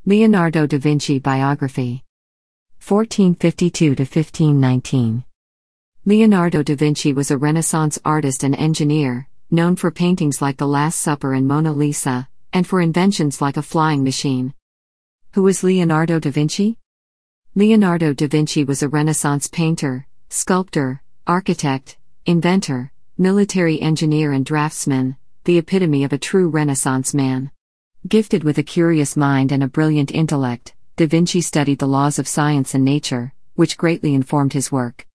Leonardo da Vinci Biography 1452–1519. Leonardo da Vinci was a Renaissance artist and engineer, known for paintings like The Last Supper and Mona Lisa, and for inventions like a flying machine. Who was Leonardo da Vinci? Leonardo da Vinci was a Renaissance painter, sculptor, architect, inventor, military engineer and draftsman, the epitome of a true Renaissance man. Gifted with a curious mind and a brilliant intellect, Da Vinci studied the laws of science and nature, which greatly informed his work.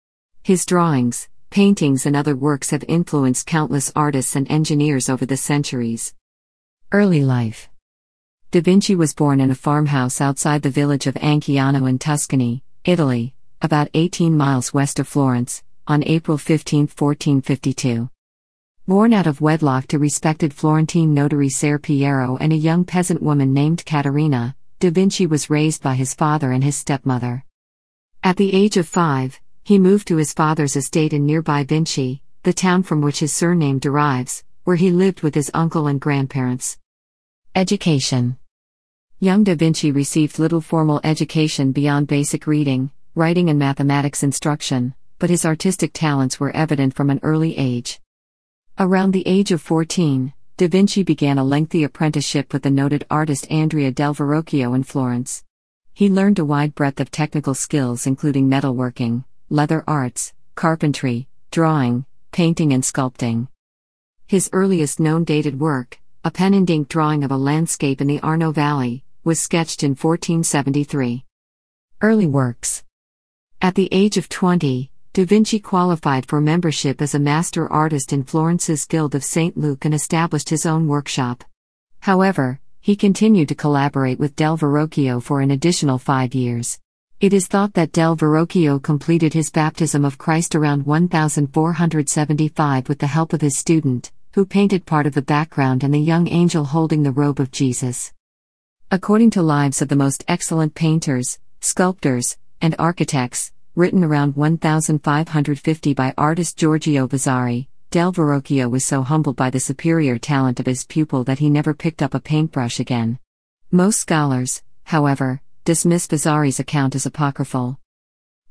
His drawings, paintings and other works have influenced countless artists and engineers over the centuries. Early life. Da Vinci was born in a farmhouse outside the village of Anciano in Tuscany, Italy, about 18 miles west of Florence, on April 15, 1452. Born out of wedlock to respected Florentine notary Ser Piero and a young peasant woman named Caterina, Da Vinci was raised by his father and his stepmother. At the age of 5, he moved to his father's estate in nearby Vinci, the town from which his surname derives, where he lived with his uncle and grandparents. Education. Young Da Vinci received little formal education beyond basic reading, writing and mathematics instruction, but his artistic talents were evident from an early age. Around the age of 14, Da Vinci began a lengthy apprenticeship with the noted artist Andrea del Verrocchio in Florence. He learned a wide breadth of technical skills including metalworking, leather arts, carpentry, drawing, painting and sculpting. His earliest known dated work, a pen-and-ink drawing of a landscape in the Arno Valley, was sketched in 1473. Early works. At the age of 20, Da Vinci qualified for membership as a master artist in Florence's Guild of St. Luke and established his own workshop. However, he continued to collaborate with Del Verrocchio for an additional 5 years. It is thought that Del Verrocchio completed his baptism of Christ around 1475 with the help of his student, who painted part of the background and the young angel holding the robe of Jesus. According to Lives of the Most Excellent Painters, Sculptors, and Architects, written around 1550 by artist Giorgio Vasari, Del Verrocchio was so humbled by the superior talent of his pupil that he never picked up a paintbrush again. Most scholars, however, dismiss Vasari's account as apocryphal.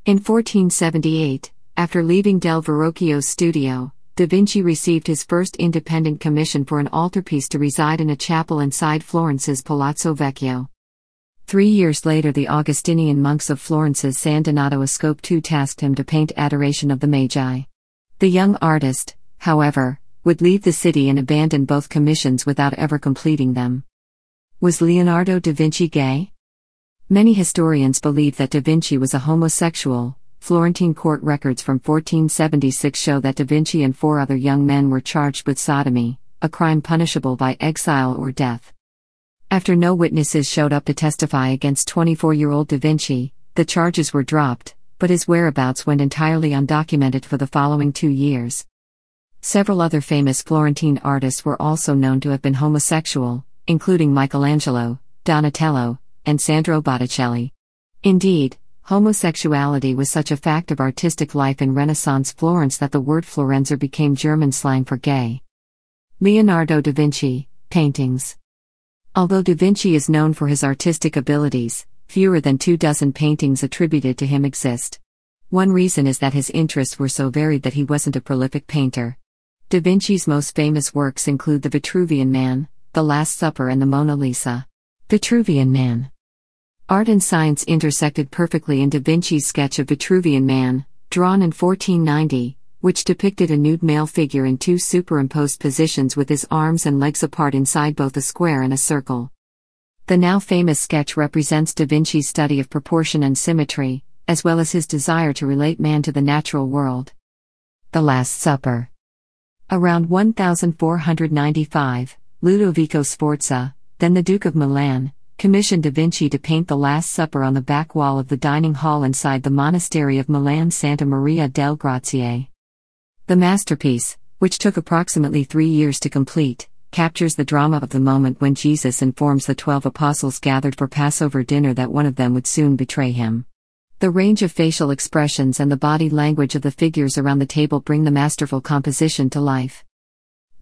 In 1478, after leaving Del Verrocchio's studio, Da Vinci received his first independent commission for an altarpiece to reside in a chapel inside Florence's Palazzo Vecchio. 3 years later, the Augustinian monks of Florence's San Donato Ascope II tasked him to paint Adoration of the Magi. The young artist, however, would leave the city and abandon both commissions without ever completing them. Was Leonardo da Vinci gay? Many historians believe that Da Vinci was a homosexual. Florentine court records from 1476 show that Da Vinci and 4 other young men were charged with sodomy, a crime punishable by exile or death. After no witnesses showed up to testify against 24-year-old Da Vinci, the charges were dropped, but his whereabouts went entirely undocumented for the following 2 years. Several other famous Florentine artists were also known to have been homosexual, including Michelangelo, Donatello, and Sandro Botticelli. Indeed, homosexuality was such a fact of artistic life in Renaissance Florence that the word Florenzer became German slang for gay. Leonardo da Vinci, paintings. Although Da Vinci is known for his artistic abilities, fewer than 24 paintings attributed to him exist. One reason is that his interests were so varied that he wasn't a prolific painter. Da Vinci's most famous works include the Vitruvian Man, The Last Supper and the Mona Lisa. Vitruvian Man. Art and science intersected perfectly in Da Vinci's sketch of Vitruvian Man, drawn in 1490, which depicted a nude male figure in 2 superimposed positions with his arms and legs apart inside both a square and a circle. The now famous sketch represents Da Vinci's study of proportion and symmetry, as well as his desire to relate man to the natural world. The Last Supper. Around 1495, Ludovico Sforza, then the Duke of Milan, commissioned Da Vinci to paint the Last Supper on the back wall of the dining hall inside the monastery of Milan Santa Maria del Grazie. The masterpiece, which took approximately 3 years to complete, captures the drama of the moment when Jesus informs the 12 apostles gathered for Passover dinner that one of them would soon betray him. The range of facial expressions and the body language of the figures around the table bring the masterful composition to life.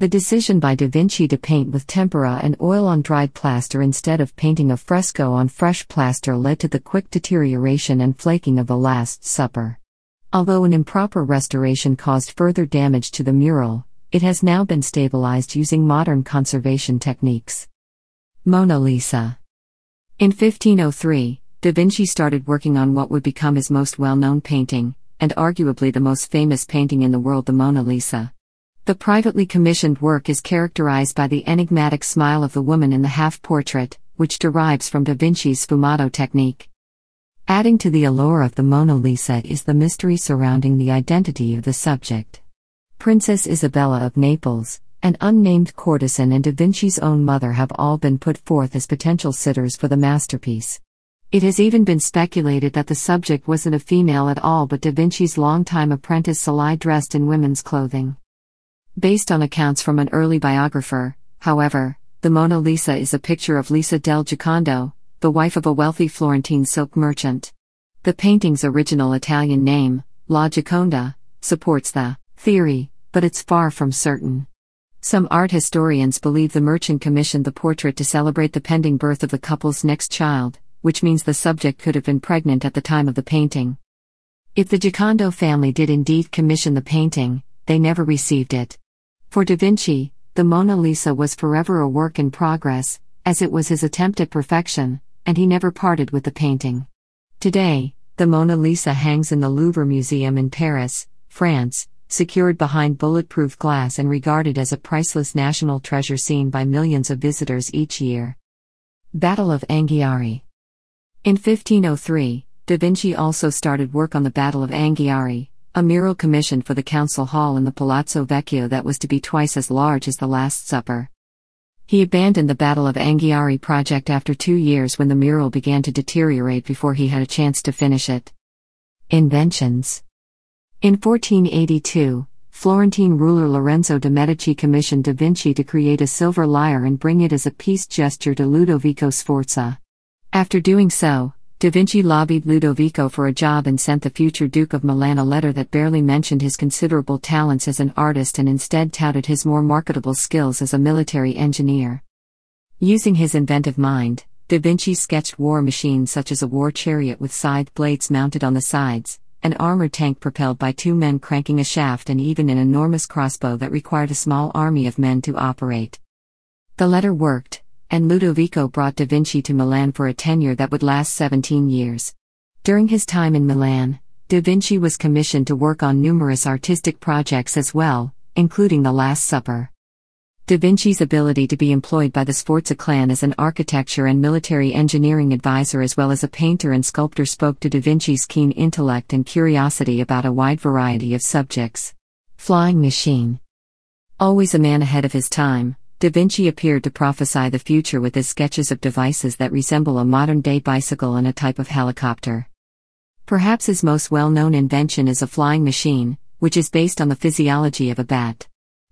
The decision by Da Vinci to paint with tempera and oil on dried plaster instead of painting a fresco on fresh plaster led to the quick deterioration and flaking of the Last Supper. Although an improper restoration caused further damage to the mural, it has now been stabilized using modern conservation techniques. Mona Lisa. In 1503, Da Vinci started working on what would become his most well-known painting, and arguably the most famous painting in the world, the Mona Lisa. The privately commissioned work is characterized by the enigmatic smile of the woman in the half-portrait, which derives from Da Vinci's sfumato technique. Adding to the allure of the Mona Lisa is the mystery surrounding the identity of the subject. Princess Isabella of Naples, an unnamed courtesan, and Da Vinci's own mother have all been put forth as potential sitters for the masterpiece. It has even been speculated that the subject wasn't a female at all but Da Vinci's longtime apprentice Salai dressed in women's clothing. Based on accounts from an early biographer, however, the Mona Lisa is a picture of Lisa del Giocondo, the wife of a wealthy Florentine silk merchant. The painting's original Italian name, La Gioconda, supports the theory, but it's far from certain. Some art historians believe the merchant commissioned the portrait to celebrate the pending birth of the couple's next child, which means the subject could have been pregnant at the time of the painting. If the Giocondo family did indeed commission the painting, they never received it. For Da Vinci, the Mona Lisa was forever a work in progress, as it was his attempt at perfection, and he never parted with the painting. Today, the Mona Lisa hangs in the Louvre Museum in Paris, France, secured behind bulletproof glass and regarded as a priceless national treasure seen by millions of visitors each year. Battle of Anghiari. In 1503, Da Vinci also started work on the Battle of Anghiari, a mural commissioned for the council hall in the Palazzo Vecchio that was to be twice as large as the Last Supper. He abandoned the Battle of Anghiari project after 2 years when the mural began to deteriorate before he had a chance to finish it. Inventions. In 1482, Florentine ruler Lorenzo de' Medici commissioned Da Vinci to create a silver lyre and bring it as a peace gesture to Ludovico Sforza. After doing so, Da Vinci lobbied Ludovico for a job and sent the future Duke of Milan a letter that barely mentioned his considerable talents as an artist and instead touted his more marketable skills as a military engineer. Using his inventive mind, Da Vinci sketched war machines such as a war chariot with scythe blades mounted on the sides, an armored tank propelled by 2 men cranking a shaft, and even an enormous crossbow that required a small army of men to operate. The letter worked, and Ludovico brought Da Vinci to Milan for a tenure that would last 17 years. During his time in Milan, Da Vinci was commissioned to work on numerous artistic projects as well, including the Last Supper. Da Vinci's ability to be employed by the Sforza clan as an architecture and military engineering advisor as well as a painter and sculptor spoke to Da Vinci's keen intellect and curiosity about a wide variety of subjects. Flying machine. Always a man ahead of his time, Da Vinci appeared to prophesy the future with his sketches of devices that resemble a modern-day bicycle and a type of helicopter. Perhaps his most well-known invention is a flying machine, which is based on the physiology of a bat.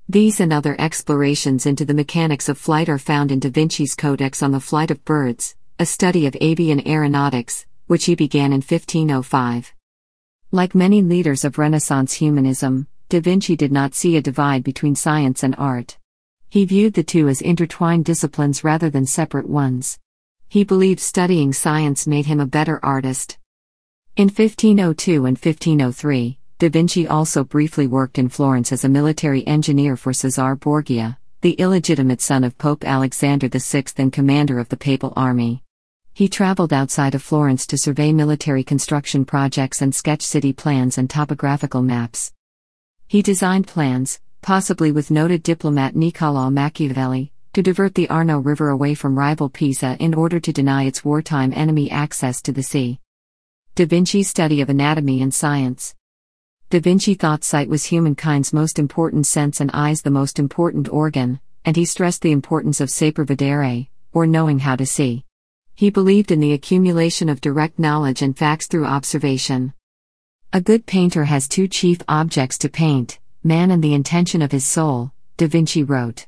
These and other explorations into the mechanics of flight are found in Da Vinci's Codex on the Flight of Birds, a study of avian aeronautics, which he began in 1505. Like many leaders of Renaissance humanism, Da Vinci did not see a divide between science and art. He viewed the two as intertwined disciplines rather than separate ones. He believed studying science made him a better artist. In 1502 and 1503, Da Vinci also briefly worked in Florence as a military engineer for Cesare Borgia, the illegitimate son of Pope Alexander VI and commander of the Papal Army. He traveled outside of Florence to survey military construction projects and sketch city plans and topographical maps. He designed plans, possibly with noted diplomat Niccolò Machiavelli, to divert the Arno River away from rival Pisa in order to deny its wartime enemy access to the sea. Da Vinci's study of anatomy and science. Da Vinci thought sight was humankind's most important sense and eyes the most important organ, and he stressed the importance of saper vedere, or knowing how to see. He believed in the accumulation of direct knowledge and facts through observation. A good painter has 2 chief objects to paint: man and the intention of his soul, Da Vinci wrote.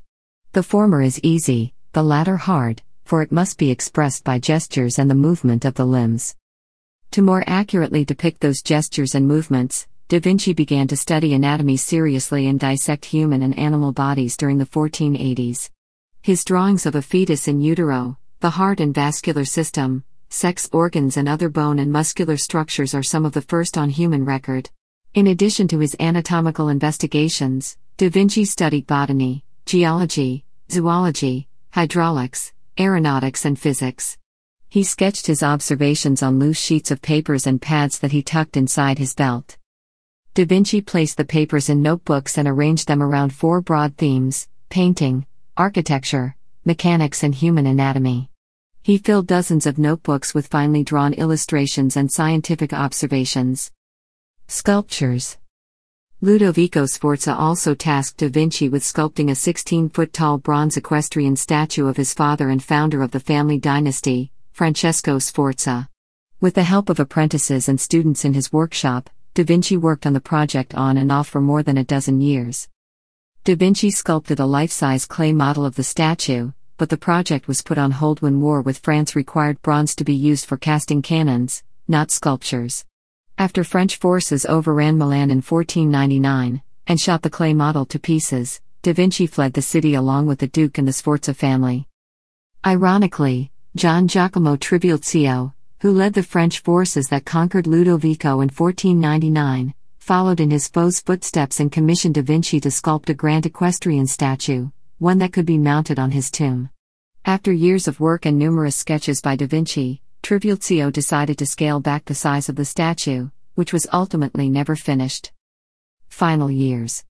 The former is easy, the latter hard, for it must be expressed by gestures and the movement of the limbs. To more accurately depict those gestures and movements, Da Vinci began to study anatomy seriously and dissect human and animal bodies during the 1480s. His drawings of a fetus in utero, the heart and vascular system, sex organs and other bone and muscular structures are some of the first on human record. In addition to his anatomical investigations, Da Vinci studied botany, geology, zoology, hydraulics, aeronautics and physics. He sketched his observations on loose sheets of papers and pads that he tucked inside his belt. Da Vinci placed the papers in notebooks and arranged them around four broad themes: painting, architecture, mechanics and human anatomy. He filled dozens of notebooks with finely drawn illustrations and scientific observations. Sculptures. Ludovico Sforza also tasked Da Vinci with sculpting a 16-foot-tall bronze equestrian statue of his father and founder of the family dynasty, Francesco Sforza. With the help of apprentices and students in his workshop, Da Vinci worked on the project on and off for more than a dozen years. Da Vinci sculpted a life-size clay model of the statue, but the project was put on hold when war with France required bronze to be used for casting cannons, not sculptures. After French forces overran Milan in 1499, and shot the clay model to pieces, Da Vinci fled the city along with the Duke and the Sforza family. Ironically, Gian Giacomo Trivulzio, who led the French forces that conquered Ludovico in 1499, followed in his foe's footsteps and commissioned Da Vinci to sculpt a grand equestrian statue, one that could be mounted on his tomb. After years of work and numerous sketches by Da Vinci, Trivulzio decided to scale back the size of the statue, which was ultimately never finished. Final years.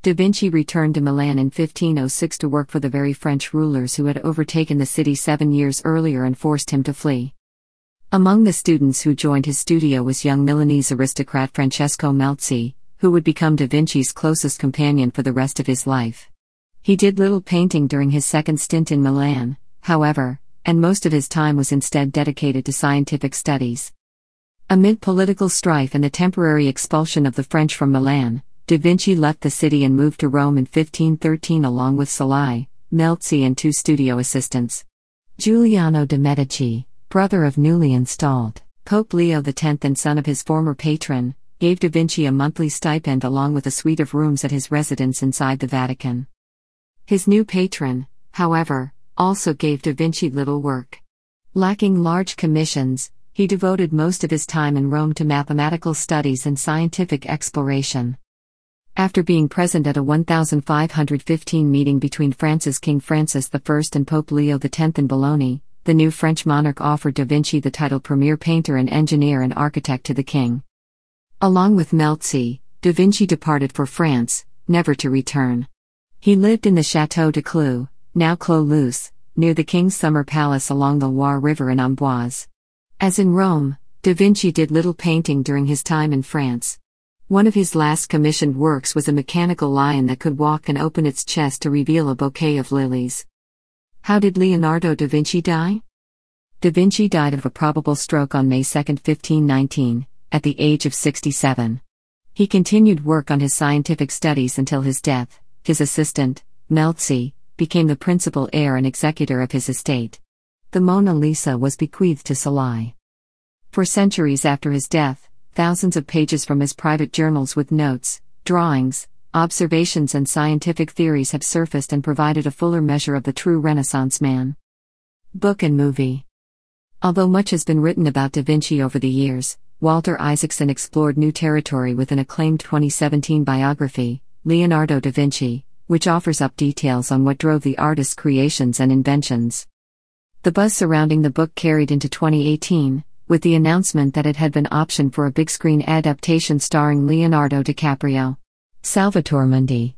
Da Vinci returned to Milan in 1506 to work for the very French rulers who had overtaken the city 7 years earlier and forced him to flee. Among the students who joined his studio was young Milanese aristocrat Francesco Melzi, who would become Da Vinci's closest companion for the rest of his life. He did little painting during his second stint in Milan, however, and most of his time was instead dedicated to scientific studies. Amid political strife and the temporary expulsion of the French from Milan, Da Vinci left the city and moved to Rome in 1513 along with Salai, Melzi and 2 studio assistants. Giuliano de' Medici, brother of newly installed Pope Leo X and son of his former patron, gave Da Vinci a monthly stipend along with a suite of rooms at his residence inside the Vatican. His new patron, however, also gave Da Vinci little work. Lacking large commissions, he devoted most of his time in Rome to mathematical studies and scientific exploration. After being present at a 1515 meeting between France's King Francis I and Pope Leo X in Bologna, the new French monarch offered Da Vinci the title premier painter and engineer and architect to the king. Along with Melzi, Da Vinci departed for France, never to return. He lived in the Château de Clou, now Clos-Luz, near the king's summer palace along the Loire River in Amboise. As in Rome, Da Vinci did little painting during his time in France. One of his last commissioned works was a mechanical lion that could walk and open its chest to reveal a bouquet of lilies. How did Leonardo da Vinci die? Da Vinci died of a probable stroke on May 2, 1519, at the age of 67. He continued work on his scientific studies until his death. His assistant, Melzi, became the principal heir and executor of his estate. The Mona Lisa was bequeathed to Salai. For centuries after his death, thousands of pages from his private journals with notes, drawings, observations and scientific theories have surfaced and provided a fuller measure of the true Renaissance man. Book and movie. Although much has been written about Da Vinci over the years, Walter Isaacson explored new territory with an acclaimed 2017 biography, Leonardo da Vinci, which offers up details on what drove the artist's creations and inventions. The buzz surrounding the book carried into 2018, with the announcement that it had been optioned for a big-screen adaptation starring Leonardo DiCaprio. Salvatore Mundi.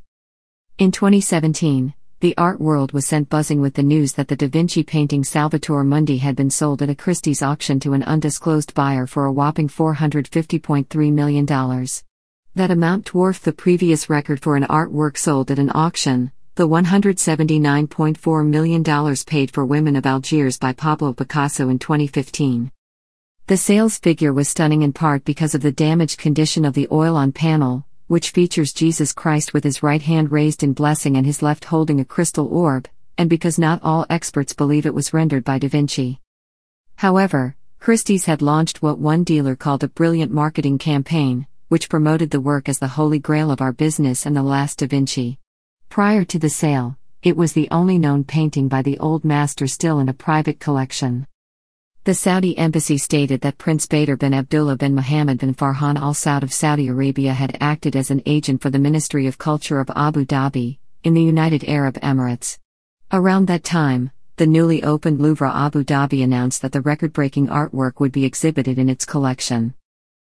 In 2017, the art world was sent buzzing with the news that the Da Vinci painting Salvatore Mundi had been sold at a Christie's auction to an undisclosed buyer for a whopping $450.3 million. That amount dwarfed the previous record for an artwork sold at an auction, the $179.4 million paid for Women of Algiers by Pablo Picasso in 2015. The sales figure was stunning in part because of the damaged condition of the oil-on panel, which features Jesus Christ with his right hand raised in blessing and his left holding a crystal orb, and because not all experts believe it was rendered by Da Vinci. However, Christie's had launched what one dealer called a brilliant marketing campaign, which promoted the work as the holy grail of our business and the last Da Vinci. Prior to the sale, it was the only known painting by the old master still in a private collection. The Saudi embassy stated that Prince Badr bin Abdullah bin Mohammed bin Farhan Al Saud of Saudi Arabia had acted as an agent for the Ministry of Culture of Abu Dhabi, in the United Arab Emirates. Around that time, the newly opened Louvre Abu Dhabi announced that the record-breaking artwork would be exhibited in its collection.